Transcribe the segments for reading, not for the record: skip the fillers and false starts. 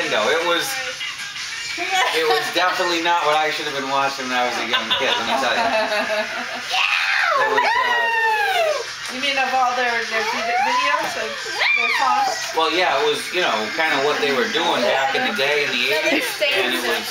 window. It was definitely not what I should have been watching when I was a young kid, let me tell you. It was, you mean of all their videos of their songs? well, yeah, it was, you know, kind of what they were doing back in the day in the 80s, and it was,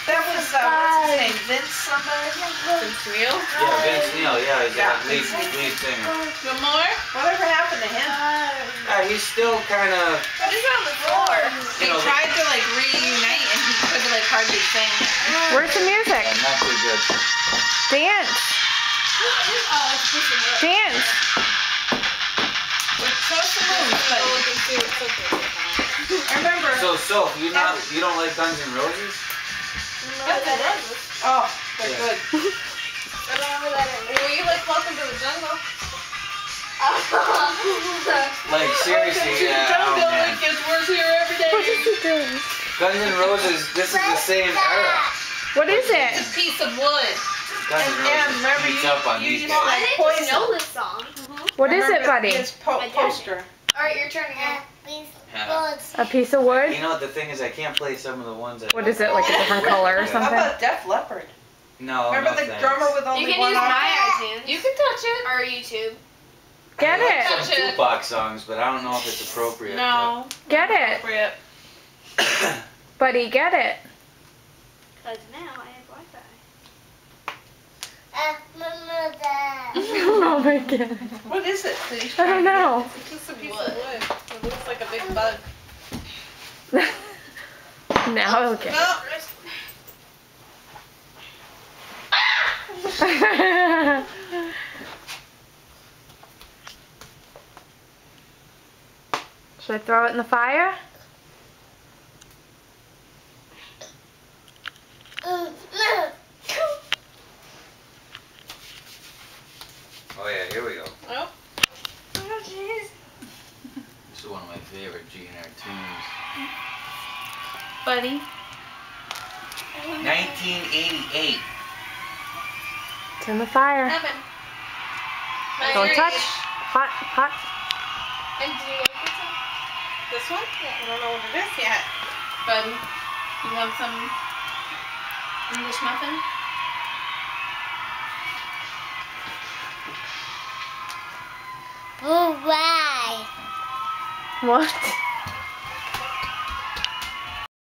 that was, what's his name, Vince somebody? Vince Neil? yeah, Vince Neil, yeah, he's a lead singer. One more? Whatever happened to him? Yeah, he's still kind of, He's on the floor. They tried to like reunite and he could like hardly sing. Where's the music? not too good. Dance. Dance. It's supposed to move, but I remember. So, you don't like Guns N' Roses? Oh, they're Yeah. good. Well, you like Welcome to the Jungle. Like, seriously, oh Jungle, man. it gets worse here every day. What is he doing? Guns N' Roses, this is the same era. What is It's it? a piece of wood. Guns N' And Roses remember beats up on you these used guys. to I like didn't Poison. know this song. What is it, Remember buddy? His poster. Alright, your turn again. A piece of wood? You know what the thing is, I can't play some of the ones that... What is it, like a different color or Yeah. How something? about Def Leppard? No, Remember no the thanks. drummer with You only can one use arm? my iTunes. You can touch it. Or YouTube. Get I like it. some Touch it. Tupac songs, but I don't know if it's appropriate. No. Get it. Appropriate. Buddy, get it. Because now I have Wi-Fi. Oh my god. What is it? that he's I don't trying to know. It's just a piece of wood. It looks like a big bug. Now, okay. No. Should I throw it in the fire? Oh yeah, here we go. Oh. Oh, jeez. This is one of my favorite GNR tunes. Buddy. 1988. It's in the fire. Evan. Don't touch. Hot, hot. And do you like this one? This one? I don't know what it is yet. Buddy. You want some English muffin? Oh, why? What?